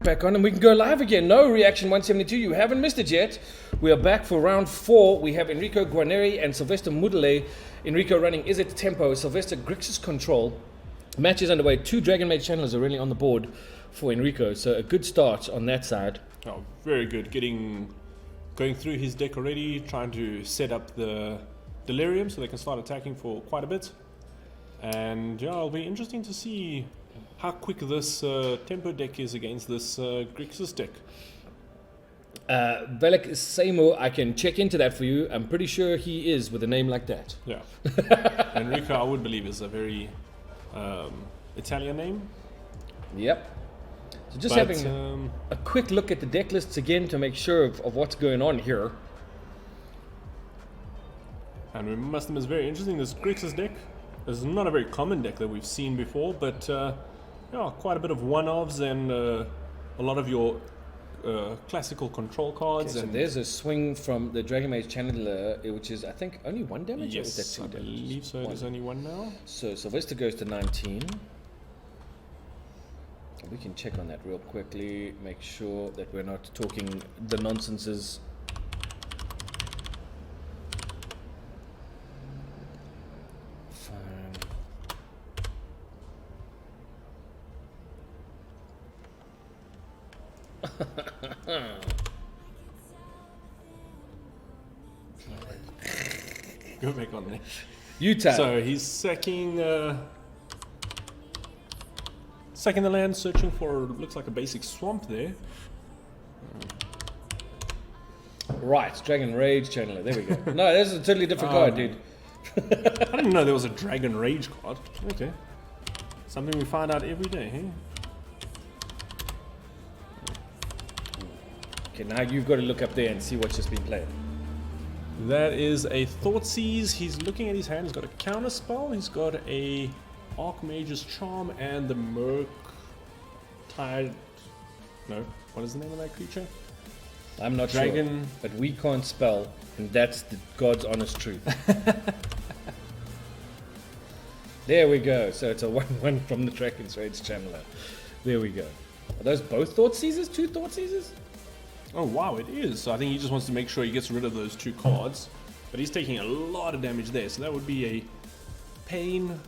Back on and we can go live again. No reaction 172. You haven't missed it yet. We are back for round 4. We have Enrico Guarneri and Sylvester Mdaly. Enrico running Izzet Tempo, Sylvester Grixis Control. Match is underway. 2 Dragon Mage channels are really on the board for Enrico, so a good start on that side. Oh, very good. Going through his deck already, trying to set up the Delirium so they can start attacking for quite a bit. And yeah, it'll be interesting to see how quick this tempo deck is against this Grixis deck. Velek Seymour, I can check into that for you. I'm pretty sure he is with a name like that. Yeah. Enrico, I would believe, is a very Italian name. Yep. So just having a quick look at the deck lists again to make sure of what's going on here. And we must admit, it's very interesting. This Grixis deck is not a very common deck that we've seen before, but yeah, quite a bit of one-offs and a lot of your classical control cards. Okay, so there's a swing from the Dragon Mage Channeler, which is, I think, only 1 damage? Yes, or is that 2 I believe so. There's only 1 now. So Sylvester goes to 19. We can check on that real quickly, make sure that we're not talking the nonsenses. Fine. Go back on there. Utah. So he's sacking the land, searching for, looks like a basic swamp there. Right, Dragon Rage Channeler. There we go. No, this is a totally different card, dude. I didn't know there was a Dragon Rage card. Okay. Something we find out every day, hey? Okay, now you've got to look up there and see what's just been played. That is a Thoughtseize. He's looking at his hand. He's got a counter spell. He's got a Archmage's Charm and the Merc Tide. No, what is the name of that creature? I'm not Dragon. sure, but we can't spell, and that's the God's honest truth. There we go. So it's a 1/1 from the Dragon's Rage Channeler. There we go. Are those both Thoughtseizes? 2 Thoughtseizes? Oh wow, it is. So I think he just wants to make sure he gets rid of those 2 cards. But he's taking a lot of damage there, so that would be a pain.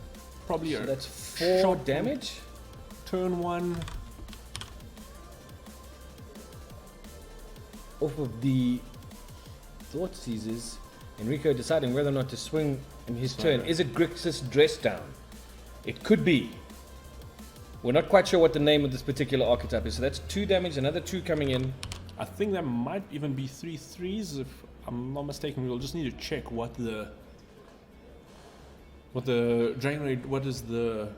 Probably So a that's 4 shot damage? Turn 1. Off of the Thoughtseizes, Enrico deciding whether or not to swing in his turn. Is it Grixis Dress Down? It could be. We're not quite sure what the name of this particular archetype is. So that's 2 damage, another 2 coming in. I think that might even be 3 3s if I'm not mistaken. We'll just need to check what the Dragon Raid, what is the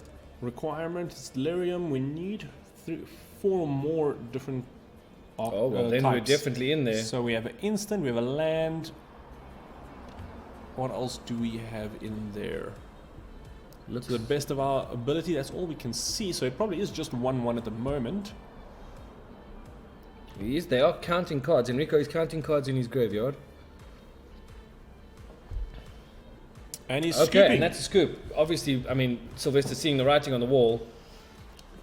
requirement? It's Delirium. We need 4 more different Oh, well, then types. we're definitely in there. So we have an instant, we have a land. What else do we have in there? To the best of our ability, that's all we can see. So it probably is just 1/1 at the moment. They are counting cards. Enrico is counting cards in his graveyard. And he's Okay, scooping. and that's a scoop. Obviously, I mean, Sylvester seeing the writing on the wall.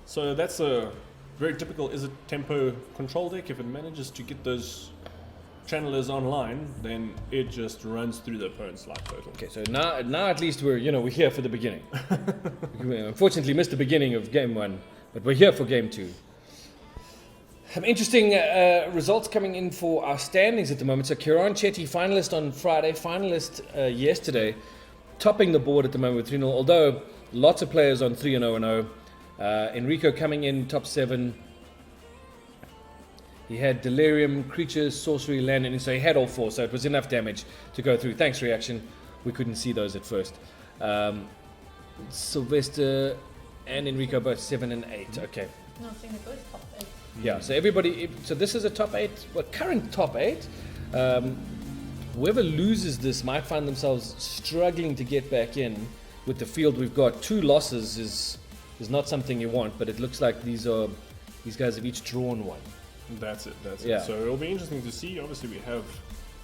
So that's a very typical Izzet Tempo control deck. If it manages to get those channelers online, then it just runs through the opponent's life total. Okay, so now at least we're here for the beginning. We unfortunately missed the beginning of game 1, but we're here for game 2. Some interesting results coming in for our standings at the moment. So Kiran Chetty, finalist on Friday, finalist yesterday, topping the board at the moment with 3-0, although lots of players on 3-0-0. Enrico coming in top 7. He had Delirium, Creatures, Sorcery, Land, and so he had all 4, so it was enough damage to go through. Thanks, Reaction. We couldn't see those at first. Sylvester and Enrico both 7 and 8. Okay. No, I think they're both top 8. Yeah, so everybody, so this is a top 8, well, current top 8. Whoever loses this might find themselves struggling to get back in with the field we've got. 2 losses is not something you want, but it looks like these guys have each drawn 1. That's it. Yeah. So it'll be interesting to see. Obviously, we have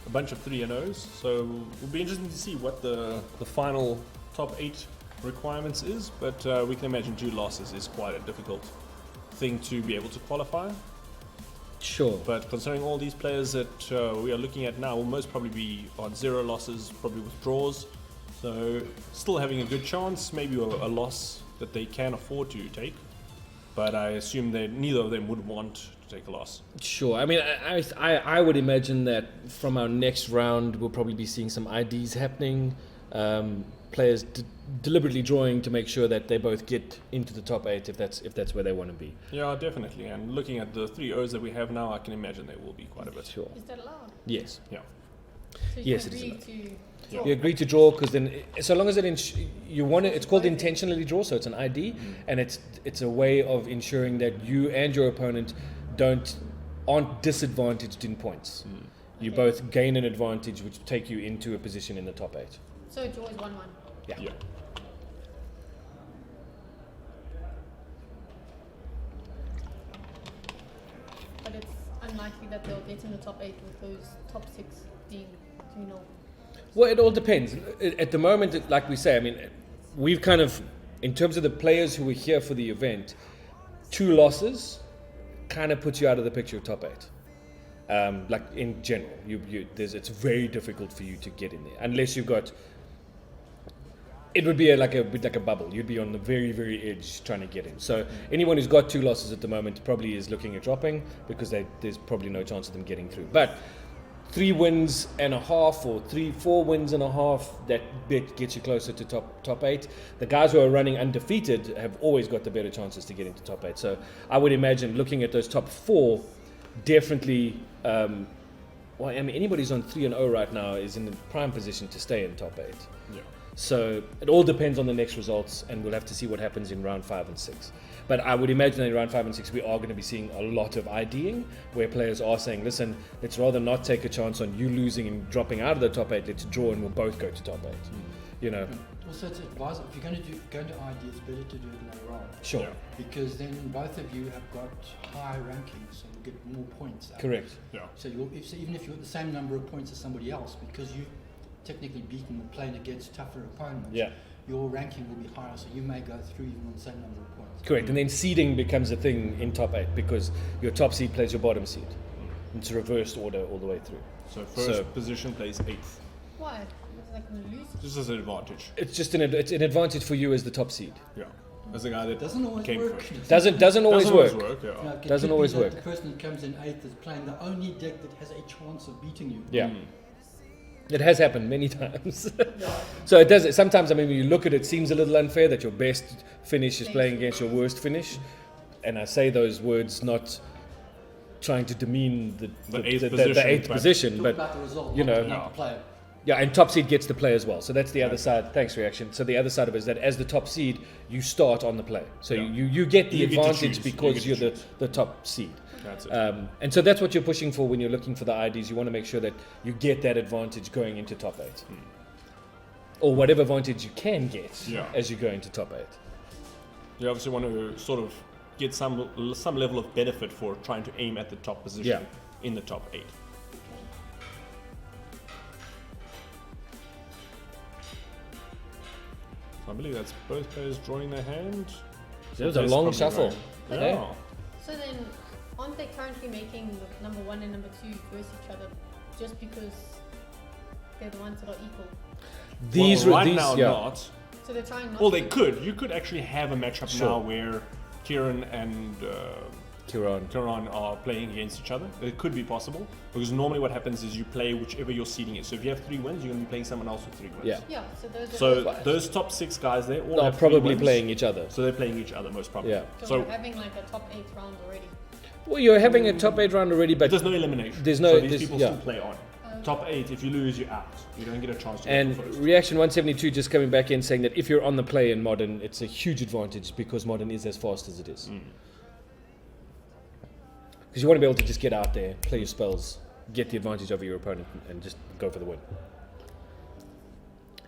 a bunch of 3-0s, so it'll be interesting to see what the final top 8 requirements is. But we can imagine 2 losses is quite a difficult thing to be able to qualify. Sure. But considering all these players that we are looking at now will most probably be on 0 losses, probably with draws. So still having a good chance, maybe a loss that they can afford to take. But I assume that neither of them would want to take a loss. Sure. I mean, I would imagine that from our next round, we'll probably be seeing some IDs happening. Players deliberately drawing to make sure that they both get into the top 8 if that's where they want to be. Yeah, definitely. And looking at the 3 O's that we have now, I can imagine there will be quite a bit. Sure. Is that allowed? Yes. Yeah. So Yes, you it is agree allowed. to Yeah. draw? You agree to draw because then, so long as you want it, it's called intentionally draw, so it's an ID, and it's a way of ensuring that you and your opponent aren't disadvantaged in points. You Okay. both gain an advantage, which take you into a position in the top 8. So draw is 1-1. Yeah. Yeah. But it's unlikely that they'll get in the top 8 with those top 6 being 2-0. Well, it all depends. At the moment, like we say, I mean, we've kind of, in terms of the players who were here for the event, 2 losses kind of puts you out of the picture of top 8. Like in general, it's very difficult for you to get in there unless you've got. It would be like a bubble. You'd be on the very, very edge trying to get in. So anyone who's got 2 losses at the moment probably is looking at dropping because there's probably no chance of them getting through. But 3 wins and a half or 4 wins and a half, that bit gets you closer to top 8. The guys who are running undefeated have always got the better chances to get into top 8. So I would imagine looking at those top 4, definitely. Well, I mean, anybody who's on 3-0 right now is in the prime position to stay in top 8. Yeah. So it all depends on the next results, and we'll have to see what happens in round 5 and 6. But I would imagine in round 5 and 6 we are going to be seeing a lot of IDing, where players are saying, listen, let's rather not take a chance on you losing and dropping out of the top 8, let's draw and we'll both go to top 8. You know, Also, it's advisable if you're going to go into ID, it's better to do it in a round sure, Yeah. because then both of you have got high rankings, so you get more points. correct. Yeah. So even if you've got the same number of points as somebody else, because you've technically beaten or playing against tougher opponents, Yeah, your ranking will be higher, so you may go through even on the same number of points. correct. And then seeding becomes a thing in top 8 because your top seed plays your bottom seed. It's a reversed order all the way through. So first position plays 8th. Why? Because I can lose. Just as an advantage. It's just it's an advantage for you as the top seed. Yeah. As a guy that Doesn't always came work. first. Doesn't always work. Yeah. You know, it Doesn't could be always that work. The person who comes in 8th is playing the only deck that has a chance of beating you. Yeah. Mm. It has happened many times. So it does. Sometimes, I mean, when you look at it, it seems a little unfair that your best finish is playing against your worst finish. And I say those words not trying to demean the eighth position, Talk but about the result, you know, not the player. yeah, and top seed gets the play as well. So that's the other side. Thanks, reaction. So the other side of it is that as the top seed, you start on the play. So Yeah. you get the You get to advantage choose. because You you're get to the top seed. That's it. And so that's what you're pushing for when you're looking for the IDs. You want to make sure that you get that advantage going into top 8. Or whatever advantage you can get as you go into top 8. You obviously want to sort of get some level of benefit for trying to aim at the top position in the top 8. So I believe that's both players drawing their hand. It was a long shuffle. Yeah. Yeah. So then, aren't they currently making number 1 and number 2 versus each other just because they're the ones that are equal? Right now, not. So they're trying not Well, to. they could. You could actually have a matchup now where Kieran and Kieran are playing against each other. It could be possible because normally what happens is you play whichever your seeding is. So if you have 3 wins, you're going to be playing someone else with 3 wins. Yeah. Yeah, so those are So those top 6 guys, they all Are have 3 probably wins. playing each other. So they're playing each other most probably. Yeah. So So we're having like a top 8 round already. Well, you're having a top 8 round already, but there's no elimination. There's no- So these there's- people yeah. still play on. Top 8, if you lose, you're out. You don't get a chance to and go first. reaction 172 just coming back in saying that if you're on the play in Modern, it's a huge advantage because Modern is as fast as it is. Because you want to be able to just get out there, play your spells, get the advantage over your opponent, and just go for the win.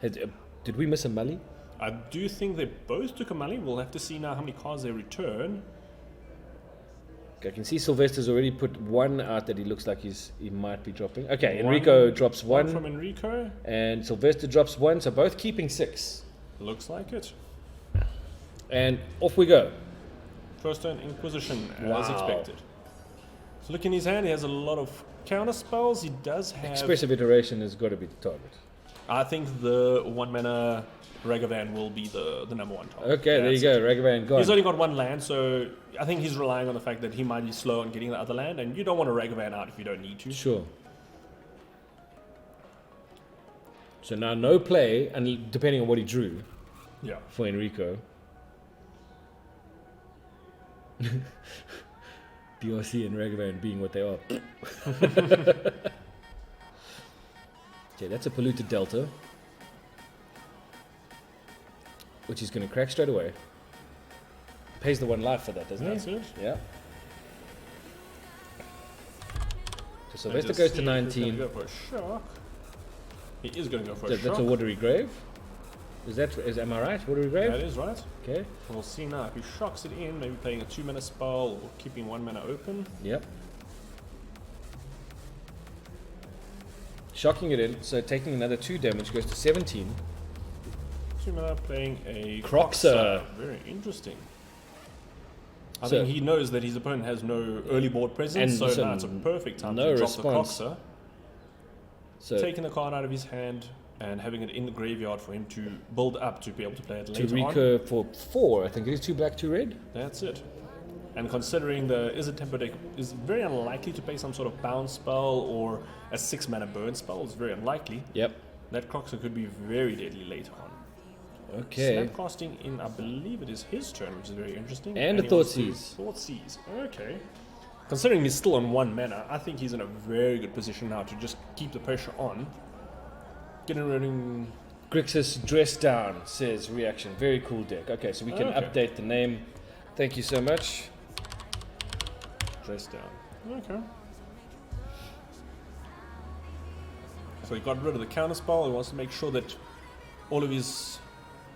Did we miss a Mdaly? I do think they both took a money. We'll have to see now how many cards they return. I can see Sylvester's already put 1 out that he looks like he might be dropping. Okay, Enrico drops 1, from Enrico. and Sylvester drops 1, so both keeping 6. Looks like it. And off we go. First turn Inquisition, as Wow. expected. So look in his hand, he has a lot of counter spells. He does have... Expressive Iteration has got to be the target. I think the 1-mana Ragavan will be the number one target. Okay, there you go. Ragavan gone. He's only got one land, so I think he's relying on the fact that he might be slow on getting the other land, and you don't want to Ragavan out if you don't need to. Sure. So now no play, and depending on what he drew Yeah. for Enrico. DRC and Ragavan being what they are. Okay, that's a polluted delta, which he's going to crack straight away. Pays the 1 life for that, doesn't That's he? it. Yeah. So And Sylvester just goes see to if he's gonna 19. go for a shock. He is going to go for a That's shock. a watery grave. Am I right? Watery grave? That is right. Okay. We'll see now if he shocks it in, maybe playing a 2-mana spell or keeping 1 mana open. Yep. Shocking it in, so taking another 2 damage goes to 17. 2 mana playing a Croxer. Very interesting. I So- think he knows that his opponent has no early board presence, And so so now it's a perfect time no to drop response. the Croxer. So Taking the card out of his hand and having it in the graveyard for him to build up to be able to play it to later on. Rico for 4, I think it is 2 black, 2 red. That's it. And considering the Izzet tempo deck is very unlikely to play some sort of bounce spell or a 6-mana burn spell, it's very unlikely. Yep. That Croxer could be very deadly later on. Okay. Snapcasting in, I believe it is his turn, which is very interesting. And a he wants to Thoughtseize. Thoughtseizes. Okay. Considering he's still on 1 mana, I think he's in a very good position now to just keep the pressure on. Getting rid of... Grixis Dress Down says reaction. Very cool deck. Okay, so we can Okay. update the name. Thank you so much. Dress down. Okay. So he got rid of the counter spell. He wants to make sure that all of his...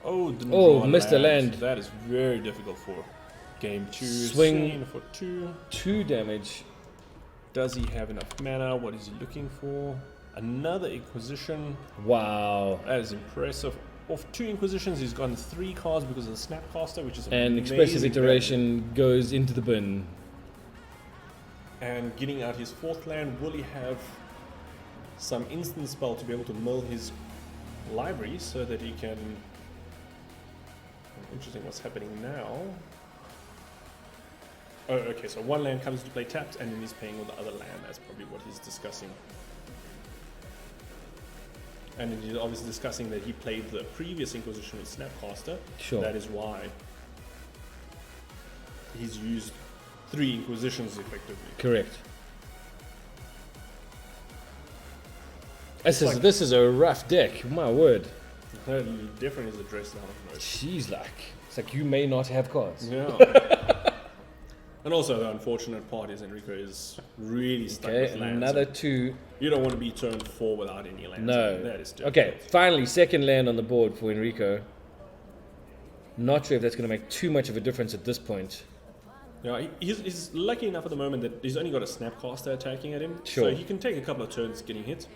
Oh, didn't draw a missed a land. That is very difficult for game 2. Swing. Scene for 2. 2 damage. Does he have enough mana? What is he looking for? Another Inquisition. Wow. That is impressive. Off 2 Inquisitions, he's gotten 3 cards because of the Snapcaster, which is And amazing Expressive value. Iteration goes into the bin. And getting out his 4th land, will he have some instant spell to be able to mill his library so that he can... Interesting what's happening now. Oh, okay, so 1 land comes to play tapped and then he's paying with the other land. That's probably what he's discussing. And then he's obviously discussing that he played the previous Inquisition with Snapcaster. Sure. That is why he's used 3 Inquisitions effectively. Correct. This is a rough deck, my word. That definitely is addressed down mode. She's like, it's like you may not have cards. Yeah. And also the unfortunate part is Enrico is really stuck Okay, with and lands. another 2. You don't want to be turn 4 without any lands. No. That is difficult. Okay, finally, second land on the board for Enrico. Not sure if that's going to make too much of a difference at this point. Yeah, he's lucky enough at the moment that he's only got a Snapcaster attacking at him. Sure. So he can take a couple of turns getting hit.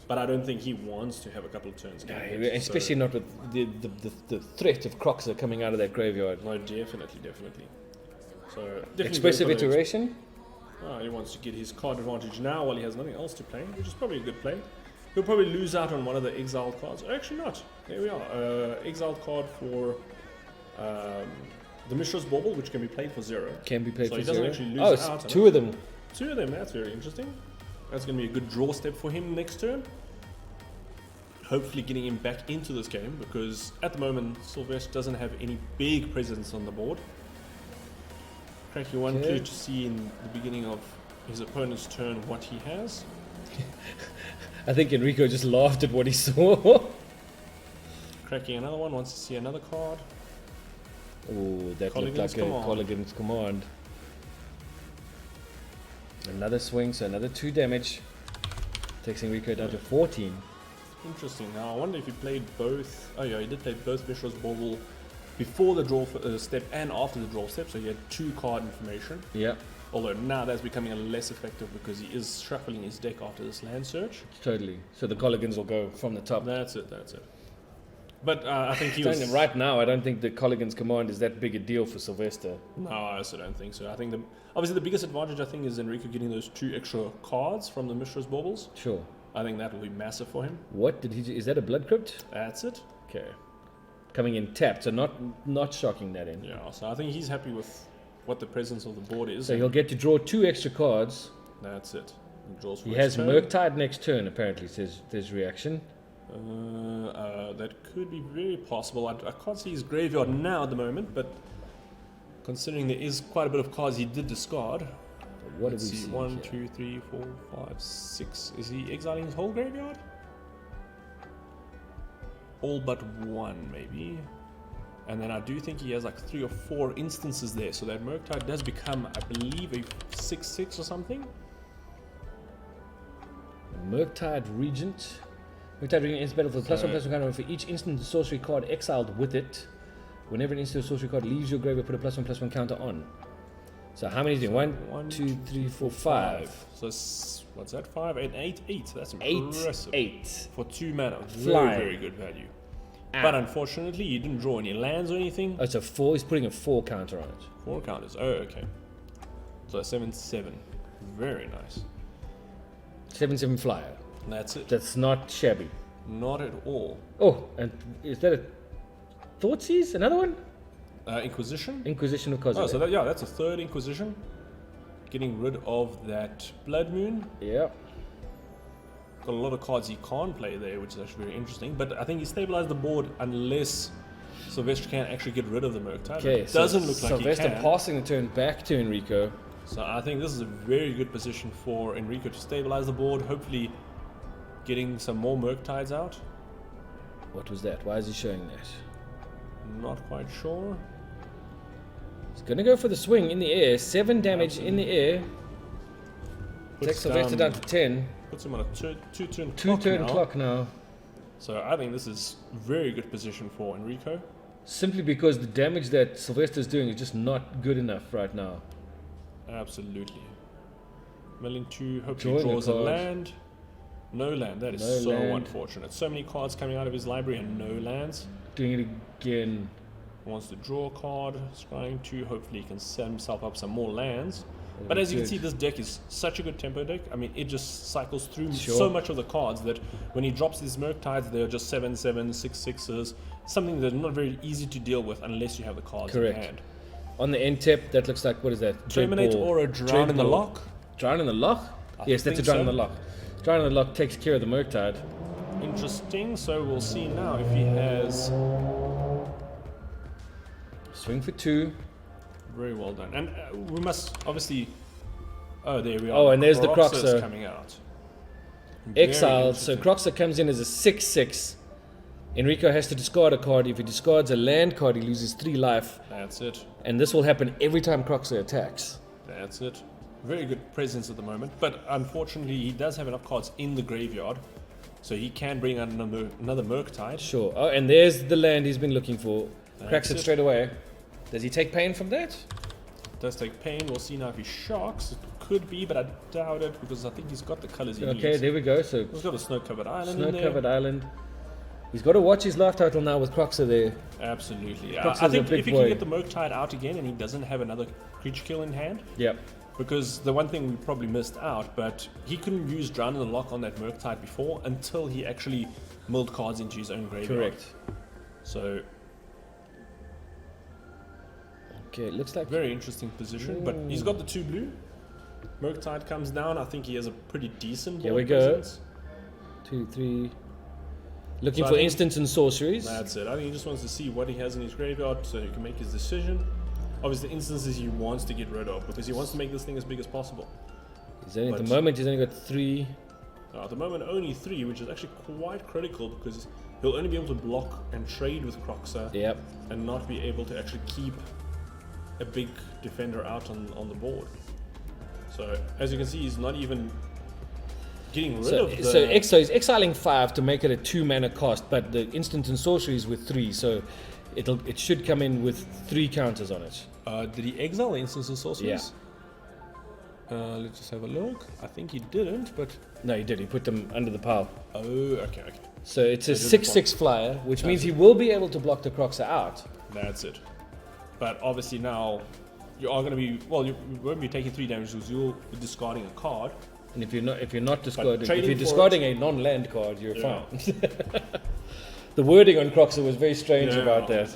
But I don't think he wants to have a couple of turns getting hit. Especially not with the threat of Croxer coming out of that graveyard. No, definitely. So definitely Expressive go for the- Iteration? He wants to get his card advantage now while he has nothing else to play, which is probably a good play. He'll probably lose out on one of the exiled cards. Actually not. There we are. Exiled card for the Mishra's Bauble, which can be played for 0. Can be played So for he doesn't 0. actually lose Oh, it's out on 2 of them. 2 of them, that's very interesting. That's going to be a good draw step for him next turn. Hopefully getting him back into this game, because at the moment Sylvester doesn't have any big presence on the board. Cracking one Okay. clue to see in the beginning of his opponent's turn what he has. I think Enrico just laughed at what he saw. Cracking another one, wants to see another card. Oh, that looked Colligan's like a Command. Colligan's Command. Another swing, so another 2 damage. Takes Enrico down to 14. Interesting. Now I wonder if he played both. Oh yeah, he did play both Mishra's Bauble before the draw step and after the draw step, so he had 2 card information. Yeah, Although now that's becoming a less effective because he is shuffling his deck after this land search. totally. So the Colligans will go from the top. That's it. But I think he was... Right now, I don't think the Colligan's Command is that big a deal for Sylvester. No, I also don't think so. I think obviously the biggest advantage, I think, is Enrico getting those 2 extra cards from the Mishra's Baubles. Sure. I think that will be massive for him. What did he? Is that a Blood Crypt? That's it. Okay. Coming in tapped, so not shocking that in. Yeah, so I think he's happy with what the presence of the board is. So he'll get to draw 2 extra cards. That's it. He draws for He his has turn. Murktide next turn, apparently, says there's reaction. That could be very possible. I can't see his graveyard now at the moment, but considering there is quite a bit of cards he did discard. What Let's do we see? 1, here? 2, 3, 4, 5, 6. Is he exiling his whole graveyard? All but 1, maybe. And then I do think he has like 3 or 4 instances there. So that Murktide does become, I believe, a 6/6 or something. Murktide Regent. Murktide Regent is better for +1/+1 counter for each instant sorcery card exiled with it. Whenever an instant sorcery card leaves your graveyard, put a +1/+1 counter on. So how many is it? 1, 2, 3, 4, 5. So what's that? 5, 8, 8, 8. That's 8, impressive. 8. For 2 mana. Fly. Very, very good value. But unfortunately, you didn't draw any lands or anything. Oh, so 4. He's putting a 4 counter on it. 4 counters. Oh, okay. So 7/7. Very nice. 7/7 flyer. And that's it. That's not shabby. Not at all. Oh, and is that a Thoughtseize? Another one? Inquisition. Inquisition of Kozilek. Oh, so that's a 3rd Inquisition. Getting rid of that Blood Moon. Yeah. Got a lot of cards he can't play there, which is actually very interesting. But I think he stabilized the board unless Sylvester can actually get rid of the Murktide. Okay, It doesn't look like Sylvester he can. passing the turn back to Enrico. So I think this is a very good position for Enrico to stabilize the board. Hopefully getting some more Murktides out. What was that? Why is he showing that? Not quite sure. He's gonna go for the swing in the air. 7 damage in the air. Takes Sylvester down to 10. Puts him on a 2-turn 2-turn now. clock now. So I think this is very good position for Enrico. Simply because the damage that Sylvester's doing is just not good enough right now. Absolutely. Milling 2, hopefully Drawing a draws a card. land. No land, that is No so land. unfortunate. So many cards coming out of his library and no lands. Doing it again. Wants to draw a card, scrying 2, hopefully he can set himself up some more lands. But as you can Good. see, this deck is such a good tempo deck. I mean, it just cycles through Sure. so much of the cards that when he drops these Murktides, they're just 7/7, 6/6s. Something that's not very easy to deal with unless you have the cards Correct. in hand. On the end tip, that looks like, what is that? Terminate Dreadball. or a Drown in the Dreadball. Lock. Drown in the lock? I Yes, that's a think drown in so. the lock. Drown in the lock takes care of the Murktide. Interesting. So we'll see now if he has. Swing for 2. Very well done. And we must obviously. Oh, there we are. Oh, and there's the Croxa's Croxa. coming out. Very Exiled, so interesting. Croxa comes in as a 6/6. Enrico has to discard a card. If he discards a land card, he loses 3 life. That's it. And this will happen every time Croxa attacks. That's it. Very good presence at the moment, but unfortunately he does have enough cards in the graveyard, so he can bring out another Murktide. Sure. Oh, and there's the land he's been looking for. Cracks That's it it. straight away. Does he take pain from that? Does take pain. We'll see now if he shocks. It could be, but I doubt it because I think he's got the colors he Okay, needs. there we go. So He's got a snow-covered island in there. snow-covered island. He's got to watch his life total now with Croxa there. Absolutely. Croxa's I a think big if he boy. can get the Murktide out again and he doesn't have another creature kill in hand, Yep. because the one thing we probably missed out, but he couldn't use Drown in the Lock on that Murktide before until he actually milled cards into his own graveyard. Correct. So Okay, it looks like very interesting position, but he's got the 2 blue. Murktide comes down. I think he has a pretty decent Here board we go. presence. 2, 3. Looking So I for think- instants and sorceries. That's it. I think he just wants to see what he has in his graveyard so he can make his decision. Obviously, the instances he wants to get rid of because he wants to make this thing as big as possible. He's only, at the but- moment, he's only got 3. At the moment, only 3, which is actually quite critical because he'll only be able to block and trade with Croxa Yep. and not be able to actually keep a big defender out on the board. So, as you can see, he's not even getting rid So, of the... so he's exiling 5 to make it a 2 mana cost, but the instant and sorceries with 3, so it should come in with 3 counters on it. did he exile the instance of sorceries? Let's just have a look. I think he didn't, but... No, he did. He put them under the pile. Oh, okay. So it's a It is a 6/6 flyer, which means he will be able to block the Croxer out. That's it. But obviously now you are going to be, well, you won't be taking 3 damage because you'll be discarding a card. And if you're not discarding, if trading you're for discarding a non-land card, you're Yeah. fine. The wording on Croxer was very strange Yeah. about that.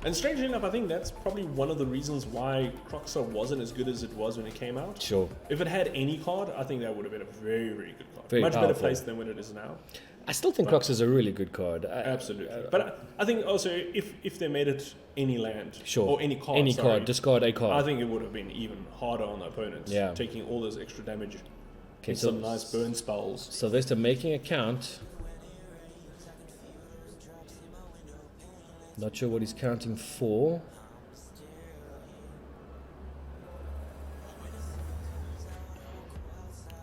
And strangely enough, I think that's probably one of the reasons why Croxer wasn't as good as it was when it came out. Sure. If it had any card, I think that would have been a very, very good card. Very Much better powerful. placed than what it is now. I still think Croxer's a really good card. Absolutely. But I think also if they made it any land Sure. or any card, Any sorry, card, discard a card. I think it would have been even harder on the opponent. Yeah. Taking all those extra damage. Okay, With so some nice burn spells. Sylvester making a count. Not sure what he's counting for.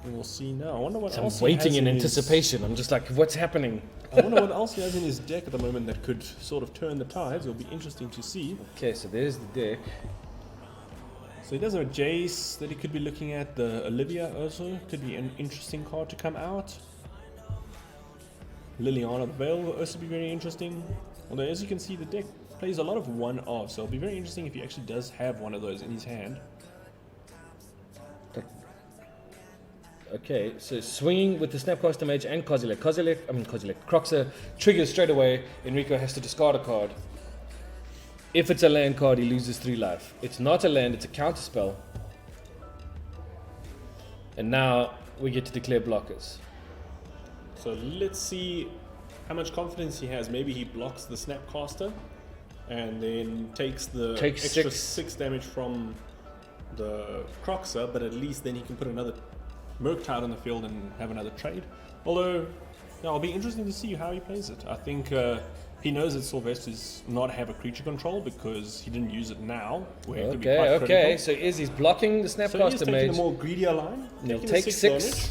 And we'll see now. I wonder what So I'm else waiting he has in his- anticipation. I'm just like, what's happening? I wonder what else he has in his deck at the moment that could sort of turn the tides. It'll be interesting to see. Okay, so there's the deck. So he does have a Jace that he could be looking at. The Olivia also could be an interesting card to come out. Liliana the Veil will also be very interesting. Although as you can see, the deck plays a lot of one-off, so it'll be very interesting if he actually does have one of those in his hand. Okay, so swinging with the Snapcaster Mage and Kozilek. Croxer triggers straight away. Enrico has to discard a card. If it's a land card, he loses 3 life. It's not a land, it's a counter spell. And now we get to declare blockers. So let's see how much confidence he has. Maybe he blocks the Snapcaster and then takes the Takes extra 6. 6 damage from the Croxer, but at least then he can put another Murktide on the field and have another trade. Although, yeah, it'll be interesting to see how he plays it. I think he knows that Sylvester's not have a creature control because he didn't use it now. Where it could be quite Okay, critical. so he's blocking the So he's Snapcaster taking Mage. a more greedier line. He'll taking take the 6. damage,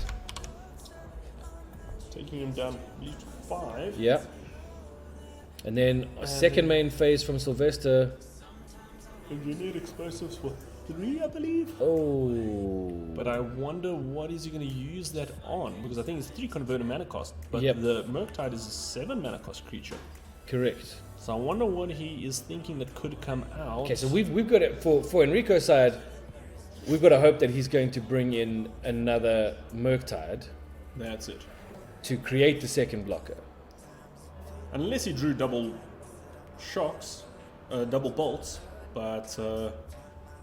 taking him down at least 5. Yeah. And then a second main phase from Sylvester. And you need explosives for 3, I believe. Oh. But I wonder what is he going to use that on, because I think it's 3 converted mana cost, but Yep. the Murktide is a 7 mana cost creature. Correct. So I wonder what he is thinking that could come out. Okay, so we've got it for Enrico's side. We've got to hope that he's going to bring in another Murktide That's it. to create the second blocker. Unless he drew double shocks, double bolts, but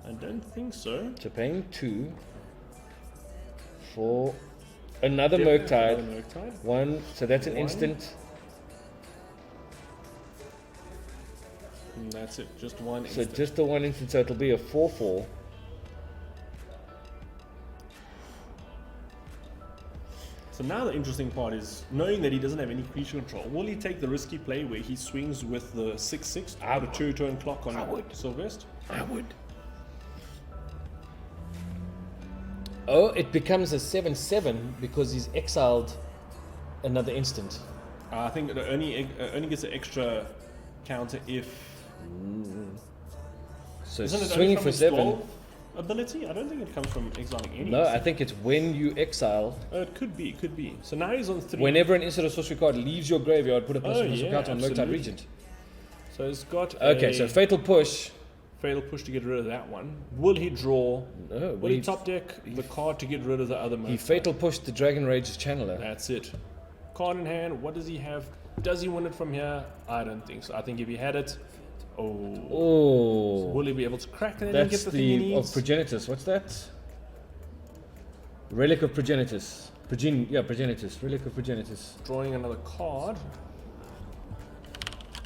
I don't think so. So paying 2 for another Definitely Murktide. another Murktide. 1, so that's an 1. instant. And that's it, just 1 So instant. just the 1 instant, so it'll be a 4/4. So now the interesting part is knowing that he doesn't have any creature control. Will he take the risky play where he swings with the 6/6, I the would. 2-turn clock on I would. Sylvester? I would. Oh, it becomes a 7/7 because he's exiled another instant. I think it only gets an extra counter if So isn't it only swinging from for his 7. dual ability? I don't think it comes from exiling any. No, I think it's when you exile. Oh, it could be, could be. So now he's on 3. Whenever an instant or sorcery card leaves your graveyard, put a plus Oh, one plus one yeah, counter on Murktide absolutely. Regent. So he's got Okay, a so fatal push. fatal push to get rid of that one. Will he draw? No, Will he top deck the card to get rid of the other He Murktide? fatal pushed the Dragon Rage's channeler. That's it. Card in hand. What does he have? Does he win it from here? I don't think so. I think if he had it, Oh, will he be able to crack it and get that's the thing he the of needs? Progenitus. What's that? Relic of Progenitus. Progenitus. Relic of Progenitus. Drawing another card.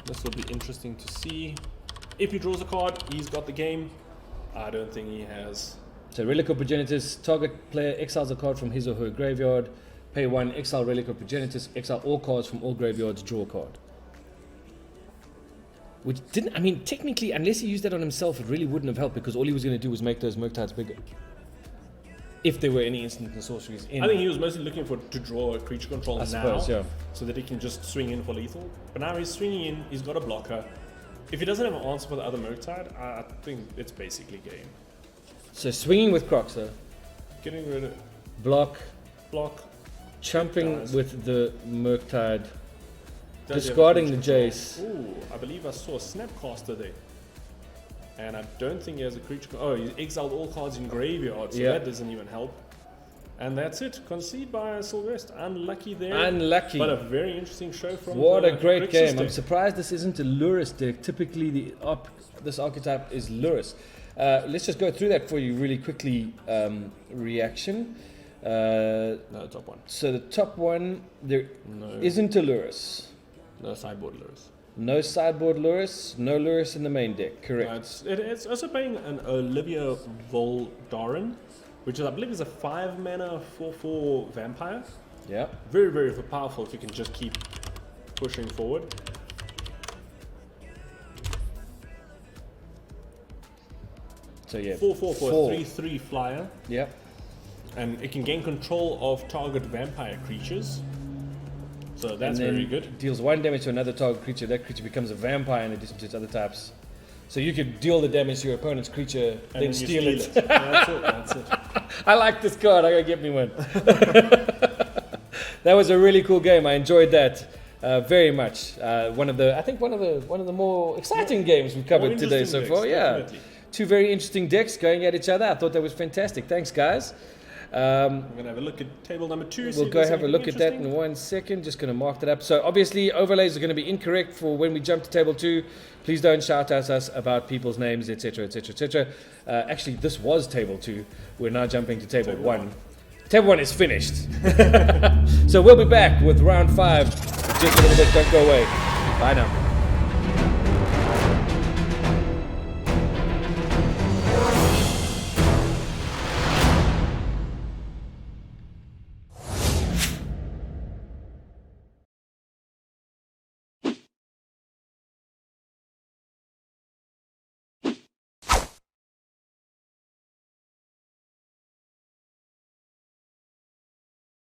This will be interesting to see. If he draws a card, he's got the game. I don't think he has. So Relic of Progenitus, target player exiles a card from his or her graveyard, pay 1, exile Relic of Progenitus, exile all cards from all graveyards, draw a card. Which didn't, I mean, technically, unless he used that on himself, it really wouldn't have helped because all he was going to do was make those Murktides bigger. If there were any instant and sorceries in. I think he was mostly looking to draw a creature control I now, suppose, yeah. so that he can just swing in for lethal. But now he's swinging in, he's got a blocker. If he doesn't have an answer for the other Murktide, I think it's basically game. So swinging with Croxer, Getting rid of block, block. chumping Guys. with the Murktide, Does he have a Discarding the creature Jace. control? Ooh, I believe I saw a Snapcaster there. And I don't think he has a creature. Oh, he's exiled all cards in graveyard, so Yeah. that doesn't even help. And that's it. Concede by Sylvester. Unlucky there. Unlucky. But a very interesting show from What the a great Grixis game. I'm deck. surprised this isn't a Lurus deck. Typically, this archetype is Lurus. Let's just go through that for you really quickly. Reaction. No, top one. So the top one, there No, isn't a Lurus. no sideboard Lurus. No sideboard Lurus, no Lurus in the main deck, correct. No, it's also playing an Olivia Voldaren, which is, I believe is a 5 mana 4/4 vampire. Yeah. Very, very powerful if you can just keep pushing forward. So yeah. 4/4 for Four. a 3/3 flyer, Yeah. and it can gain control of target vampire creatures. So that's and then very good. Deals 1 damage to another target creature. That creature becomes a vampire in addition to its other types. So you could deal the damage to your opponent's creature, And then then you steal it. That's it. That's it. I like this card. I gotta get me one. That was a really cool game. I enjoyed that very much. I think one of the more exciting games we've covered today so interesting far. decks, Yeah, definitely. two very interesting decks going at each other. I thought that was fantastic. Thanks, guys. I'm gonna have a look at table number 2. We'll go have a look at that in 1 second. Just going to mark that up. So obviously overlays are going to be incorrect for when we jump to table 2. Please don't shout at us about people's names, etc., etc., etc. Actually, this was table 2. We're now jumping to table 1. Table 1 is finished. So we'll be back with round 5. Just a little bit. Don't go away. Bye now.